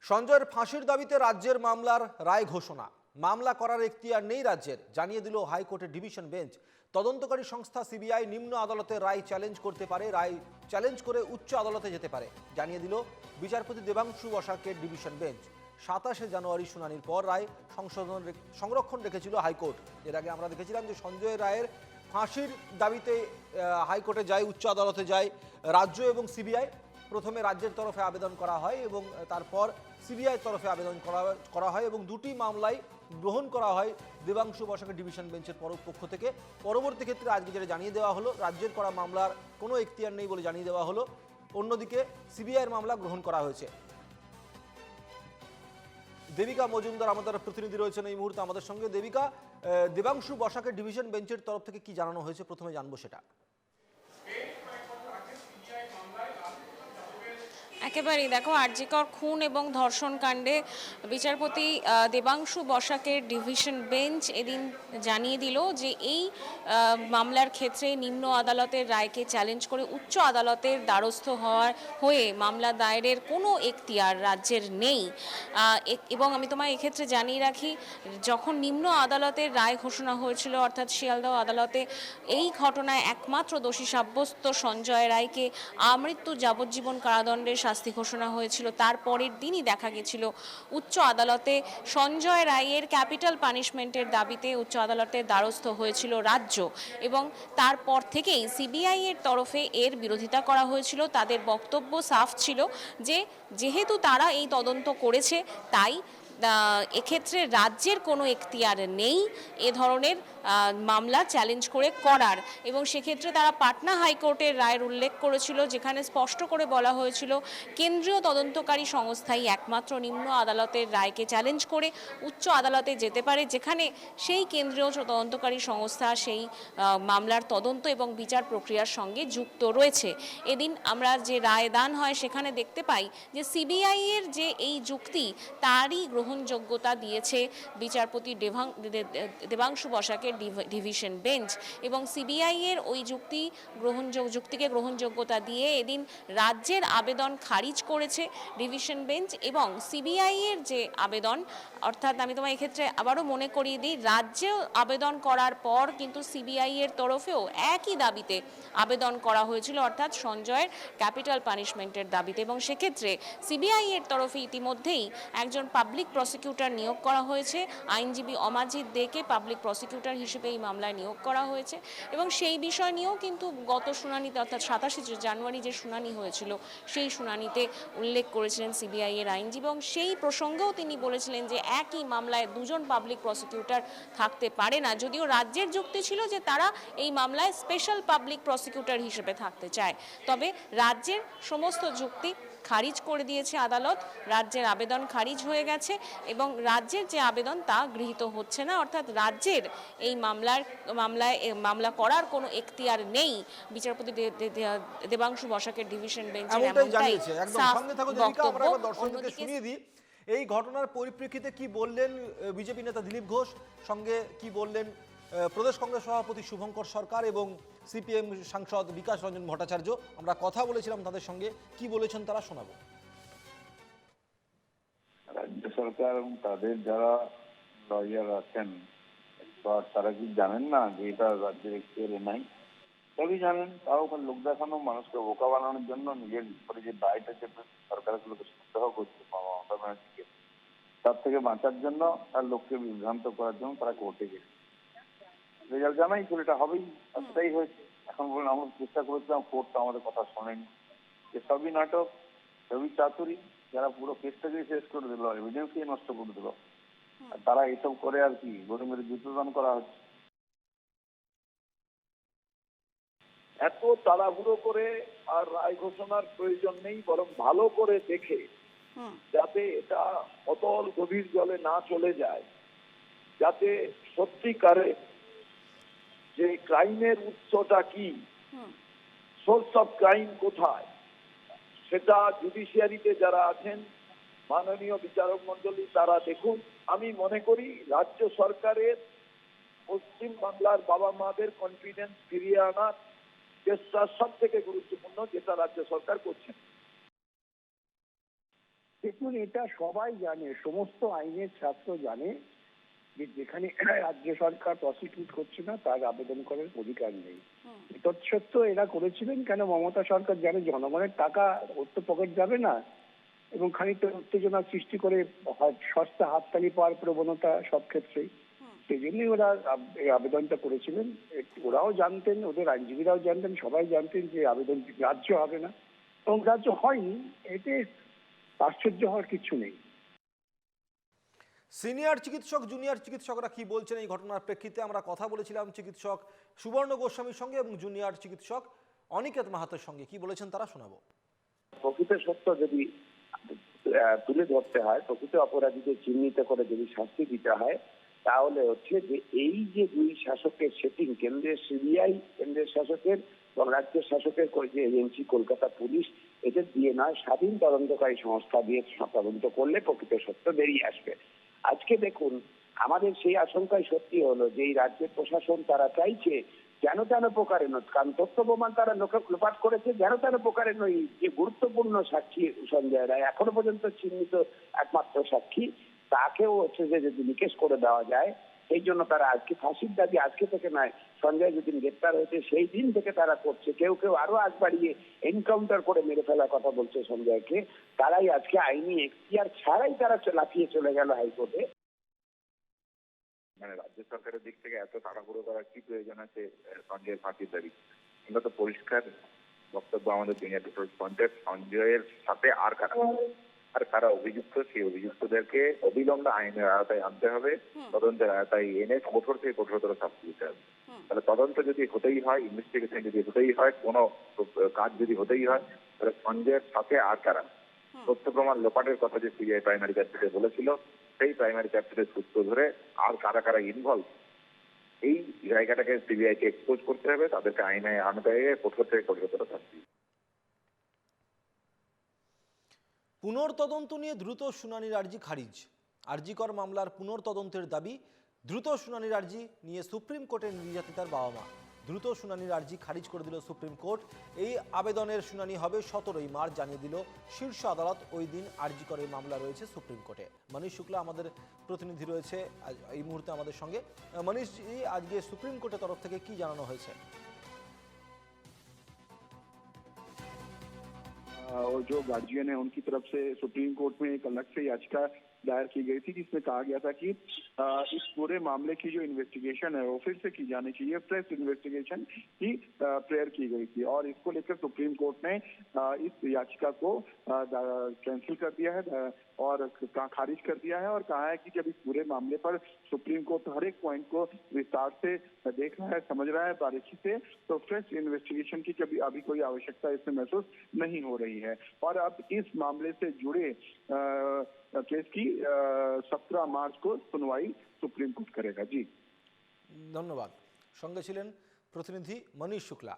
সঞ্জয়ের ফাঁসির দাবিতে রাজ্যের মামলার রায় ঘোষণা। মামলা করার এখতিয়ার নেই রাজ্যের, জানিয়ে দিল হাইকোর্টের ডিভিশন বেঞ্চ। তদন্তকারী সংস্থা সিবিআই নিম্ন আদালতের রায় চ্যালেঞ্জ করতে পারে, রায় চ্যালেঞ্জ করে উচ্চ আদালতে যেতে পারে, জানিয়ে দিল বিচারপতি দেবাংশু বসাকের ডিভিশন বেঞ্চ। 27শে জানুয়ারি শুনানির পর রায় সংরক্ষণ রেখেছিল হাইকোর্ট। এর আগে আমরা দেখেছিলাম যে সঞ্জয় রায়ের ফাঁসির দাবিতে হাইকোর্টে যায়, উচ্চ আদালতে যায় রাজ্য এবং সিবিআই। প্রথমে রাজ্যের তরফে আবেদন করা হয় এবং তারপর সিবিআই তরফে আবেদন করা হয় এবং দুটি মামলাই গ্রহণ করা হয় দেবাংশু বসাকের ডিভিশন বেঞ্চের পক্ষ থেকে। পরবর্তী ক্ষেত্রে আজকে যেটা জানিয়ে দেওয়া হলো, রাজ্যের করা মামলার কোনো এখতিয়ার নেই বলে জানিয়ে দেওয়া হলো। অন্যদিকে সিবিআইয়ের মামলা গ্রহণ করা হয়েছে। দেবিকা মজুমদার আমাদের প্রতিনিধি রয়েছেন এই মুহূর্তে আমাদের সঙ্গে। দেবিকা, দেবাংশু বসাকের ডিভিশন বেঞ্চের তরফ থেকে কি জানানো হয়েছে প্রথমে জানবো সেটা। একেবারেই দেখো, আরজিকর খুন এবং ধর্ষণ কাণ্ডে বিচারপতি দেবাংশু বসাকের ডিভিশন বেঞ্চ এদিন জানিয়ে দিল যে এই মামলার ক্ষেত্রে নিম্ন আদালতের রায়কে চ্যালেঞ্জ করে উচ্চ আদালতের দ্বারস্থ হয়ে মামলা দায়েরের কোনো এখতিয়ার রাজ্যের নেই। এবং আমি তোমায় এক্ষেত্রে জানিয়ে রাখি, যখন নিম্ন আদালতের রায় ঘোষণা হয়েছিল অর্থাৎ শিয়ালদহ আদালতে এই ঘটনায় একমাত্র দোষী সাব্যস্ত সঞ্জয় রায়কে আমৃত্যু যাবজ্জীবন কারাদণ্ডের শাস্তি ঘোষণা হয়েছিল, তারপরের দিনই দেখা গেছিল উচ্চ আদালতে সঞ্জয় রায়ের ক্যাপিটাল পানিশমেন্টের দাবিতে উচ্চ আদালতের দ্বারস্থ হয়েছিল রাজ্য। এবং তারপর থেকেই সিবিআই এর তরফে এর বিরোধিতা করা হয়েছিল। তাদের বক্তব্য সাফ ছিল যে যেহেতু তারা এই তদন্ত করেছে, তাই এক্ষেত্রে রাজ্যের কোনো এখতিয়ার নেই এ ধরনের মামলা চ্যালেঞ্জ করে করার। এবং সেক্ষেত্রে তারা পাটনা হাইকোর্টের রায়ের উল্লেখ করেছিল, যেখানে স্পষ্ট করে বলা হয়েছিল কেন্দ্রীয় তদন্তকারী সংস্থাই একমাত্র নিম্ন আদালতের রায়কে চ্যালেঞ্জ করে উচ্চ আদালতে যেতে পারে, যেখানে সেই কেন্দ্রীয় তদন্তকারী সংস্থা সেই মামলার তদন্ত এবং বিচার প্রক্রিয়ার সঙ্গে যুক্ত রয়েছে। এদিন আমরা যে রায়দান হয় সেখানে দেখতে পাই যে সিবিআই এর যে এই যুক্তি তারই গ্রহণযোগ্যতা দিয়েছে বিচারপতি দেবাংশু বসাকের ডিভিশন বেঞ্চ। এবং সিবিআই এর ওই যুক্তিকে গ্রহণযোগ্যতা দিয়ে এদিন রাজ্যের আবেদন খারিজ করেছে ডিভিশন বেঞ্চ। এবং সিবিআই এর যে আবেদন, অর্থাৎ আমি তোমায় এক্ষেত্রে আবারও মনে করিয়ে দিই, রাজ্যেও আবেদন করার পর কিন্তু সিবিআই এর তরফেও একই দাবিতে আবেদন করা হয়েছিল, অর্থাৎ সঞ্জয়ের ক্যাপিটাল পানিশমেন্টের দাবিতে। এবং সেক্ষেত্রে সিবিআই এর তরফে ইতিমধ্যেই একজন পাবলিক প্রসিকিউটর নিয়োগ করা হয়েছে। আইনজীবী অমাজিৎ দেকে পাবলিক প্রসিকিউটর হিসেবে এই মামলায় নিয়োগ করা হয়েছে। এবং সেই বিষয় নিয়েও কিন্তু গত শুনানিতে অর্থাৎ 27শে জানুয়ারি যে শুনানি হয়েছিল সেই শুনানিতে উল্লেখ করেছিলেন সিবিআই এর আইনজীবী। এবং সেই প্রসঙ্গেও তিনি বলেছিলেন যে একই মামলায় দুজন পাবলিক প্রসিকিউটর থাকতে পারে না, যদিও রাজ্যের যুক্তি ছিল যে তারা এই মামলায় স্পেশাল পাবলিক প্রসিকিউটর হিসেবে থাকতে চায়। তবে রাজ্যের সমস্ত যুক্তি খারিজ করে দিয়েছে আদালত। রাজ্যের আবেদন খারিজ হয়ে গেছে এবং রাজ্যের যে আবেদন তা গৃহীত হচ্ছে না, অর্থাৎ রাজ্যের এই মামলা করার কোনো এখতিয়ার নেই। বিচারপতি দেবাংশু বসাকের ডিভিশন বেঞ্চের এমনটাই সাফ বক্তব্য। এই ঘটনার পরিপ্রেক্ষিতে কি বললেন বিজেপি নেতা দিলীপ ঘোষ, সঙ্গে কি বললেন প্রদেশ কংগ্রেস সভাপতি শুভঙ্কর সরকার এবং সিপিএম সাংসদ বিকাশ রঞ্জন ভট্টাচার্য? আমরা কথা বলেছিলাম তাদের সঙ্গে, কি বলেছেন তারা শোনাবো। রাজ্য সরকার এবং তাদের যারা লয়ার আছেন তারা কি জানেন না যে এটা রাজ্যের এখতিয়ারে নাই? সবই জানেন, তাও লোক দেখানো, মানুষকে বোকা বানানোর জন্য নিজের উপরে যে দায়টা সরকারগুলোকে সপ্তাহ করছে মমতা ব্যানার্জিকে, তার থেকে বাঁচার জন্য আর লোককে বিভ্রান্ত করার জন্য তারা কোর্টে গেছে। রেজাল্ট জানাই ছিল এটা হবেই, সেটাই হয়েছে। এখন বলুন, আমরা চেষ্টা করেছিলাম, কোর্ট তো আমাদের কথা শোনেনি। সবই নাটক, সবই চাতুরি। যারা পুরো কেসটাকে শেষ করে দিল, এভিডেন্সকে নষ্ট করে দিল, আর তারা এসব করে আর কি গরু মেরে জুতোদান করা হচ্ছে। এত তাড়াহুড়ো করে আর রায় ঘোষণার প্রয়োজন নেই, বরং ভালো করে দেখে যাতে এটা অতল গভীর জলে না চলে যায়, যাতে সত্যিকারে যে ক্রাইমের উৎসটা কি, সোর্স অফ ক্রাইম কোথায়, সেটা জুডিশিয়ারিতে যারা আছেন, মাননীয় বিচারক মন্ডলী, তারা দেখুন। আমি মনে করি রাজ্য সরকারের পশ্চিম বাংলার বাবা মাদের কনফিডেন্স ফিরিয়ে আনার চেষ্টা সব থেকে গুরুত্বপূর্ণ, যেটা রাজ্য সরকার করছেন। দেখুন, এটা সবাই জানে, সমস্ত আইনের ছাত্র জানে যে যেখানে রাজ্য সরকার প্রসিকিউট করছে না তার আবেদন করার অধিকার নেই। তৎসত্ত্বেও এরা করেছিলেন কেন? মমতা সরকার জানে জনগণের টাকা ওর তো পকেট যাবে না, এবং খানিকটা উত্তেজনা সৃষ্টি করে সস্তা হাততালি পাওয়ার প্রবণতা সব ক্ষেত্রেই। সেই জন্যই ওরা এই আবেদনটা করেছিলেন। ওরাও জানতেন, ওদের আইনজীবীরাও জানতেন, সবাই জানতেন যে আবেদন গ্রাহ্য হবে না, এবং গ্রাহ্য হয়নি। এতে আশ্চর্য হওয়ার কিছু নেই। সিনিয়র চিকিৎসক জুনিয়র চিকিৎসকরা কি বলছেন এই ঘটনার প্রেক্ষিতে আমরা কথা বলেছিলাম চিকিৎসক সুবর্ণ গোস্বামীর সঙ্গে এবং জুনিয়র চিকিৎসক অনিকেত মাহাতোর সঙ্গে। কি বলেছেন তারা শোনাবো। প্রকৃত সত্য যদি তুলে ধরতে হয়, প্রকৃত অপরাধীদের চিহ্নিত করে যদি শাস্তি দিতে হয়, তাহলে হচ্ছে যে এই যে দুই শাসকের সেটিং, কেন্দ্রের সিবিআই কেন্দ্রের শাসকের এবং রাজ্যের শাসকের যে এজেন্সি কলকাতা পুলিশ, এদের দিয়ে নয়, স্বাধীন তদন্তকারী সংস্থা দিয়ে তদন্ত করলে প্রকৃত সত্য বেরিয়ে আসবে। আজকে দেখুন, আমাদের সেই আশঙ্কাই সত্যি হলো যে এই রাজ্যের প্রশাসন তারা চাইছে যেন তেন প্রকারে নয়, কারণ তথ্য প্রমাণ তারা লোপাট করেছে, যেন তেন প্রকারে নয়। যে গুরুত্বপূর্ণ সাক্ষী সঞ্জয় রায়, এখনো পর্যন্ত চিহ্নিত একমাত্র সাক্ষী, তাকেও হচ্ছে যে যদি নিকেশ করে দেওয়া যায়, সেই জন্য তারা আজকে ফাঁসির দাবি আজকে থেকে নয়, সঞ্জয় যেদিন গ্রেপ্তার হয়েছে সেই দিন থেকে তারা করছে। কেউ কেউ আরো আগ বাড়িয়ে এনকাউন্টার করে মেরে ফেলার কথা বলছে সঞ্জয়কে। তারাই আজকে আইনি এখতিয়ার ছাড়াই তারা লাফিয়ে চলে গেল হাইকোর্টে। মানে রাজ্য সরকারের দিক থেকে এত তাড়াহুড়ো করার কি প্রয়োজন আছে সঞ্জয়ের ফাঁসির দাবি? আমরা তো পরিষ্কার বক্তব্য আমাদের জুনিয়র ডিফেন্স ফ্রন্টের, সঞ্জয়ের সাথে আর কারা অভিযুক্ত, সেই অভিযুক্তদেরকে অবিলম্বে আইনের আওতায় আনতে হবে, তদন্তের আওতায় এনে কঠোর থেকে কঠোরতর শাস্তি দিতে হবে। তাহলে তদন্ত যদি হতেই হয়, ইনভেস্টিগেশন যদি হতেই হয়, কোনো কাজ যদি হতেই হয়, তাহলে সঞ্জয়ের সাথে আর কারা তথ্য প্রমাণ লোপাটের কথা যে সিবিআই প্রাইমারি চার্জশিটে বলেছিল, সেই প্রাইমারি চার্জশিটের সূত্র ধরে আর কারা ইনভলভ, এই জায়গাটাকে সিবিআই কে এক্সপোজ করতে হবে, তাদেরকে আইনে আনতে হবে, কঠোর থেকে কঠোরতর শাস্তি। পুনর্তদন্ত নিয়ে দ্রুত শুনানির আর্জি খারিজ। আরজিকর মামলার পুনর্তদন্তের দাবি, দ্রুত শুনানির আর্জি নিয়ে সুপ্রিম কোর্টে নির্যাতিতার বাবা মা। দ্রুত শুনানির আর্জি খারিজ করে দিল সুপ্রিম কোর্ট। এই আবেদনের শুনানি হবে 17ই মার্চ জানিয়ে দিল শীর্ষ আদালত। ওই দিন আরজিকরের মামলা রয়েছে সুপ্রিম কোর্টে। মনীষ শুক্লা আমাদের প্রতিনিধি রয়েছে এই মুহূর্তে আমাদের সঙ্গে। মনীশজি, আজকে সুপ্রিম কোর্টের তরফ থেকে কি জানানো হয়েছে? और जो गार्जियन है उनकी तरफ से सुप्रीम कोर्ट में एक अलग से याचिका दायर की गई थी, जिसमें कहा गया था कि इस पूरे मामले की जो इन्वेस्टिगेशन है वो फिर से की जानी चाहिए। फ्रेश इन्वेस्टिगेशन की प्रेयर की गई थी, और इसको लेकर सुप्रीम कोर्ट ने इस याचिका को कैंसिल कर दिया है और खारिज कर दिया है, और कहा है कि जब इस पूरे मामले पर सुप्रीम कोर्ट हर एक पॉइंट को विस्तार से देख रहा है, समझ रहा है बारीकी से, तो फ्रेश इन्वेस्टिगेशन की अभी कोई आवश्यकता इसमें महसूस नहीं हो रही है। और अब इस मामले से जुड़े केस की 17 मार्च को सुनवाई सुप्रीम कोर्ट करेगा। जी ধন্যবাদ। সঙ্গে ছিলেন প্রতিনিধি মনীষ শুক্লা।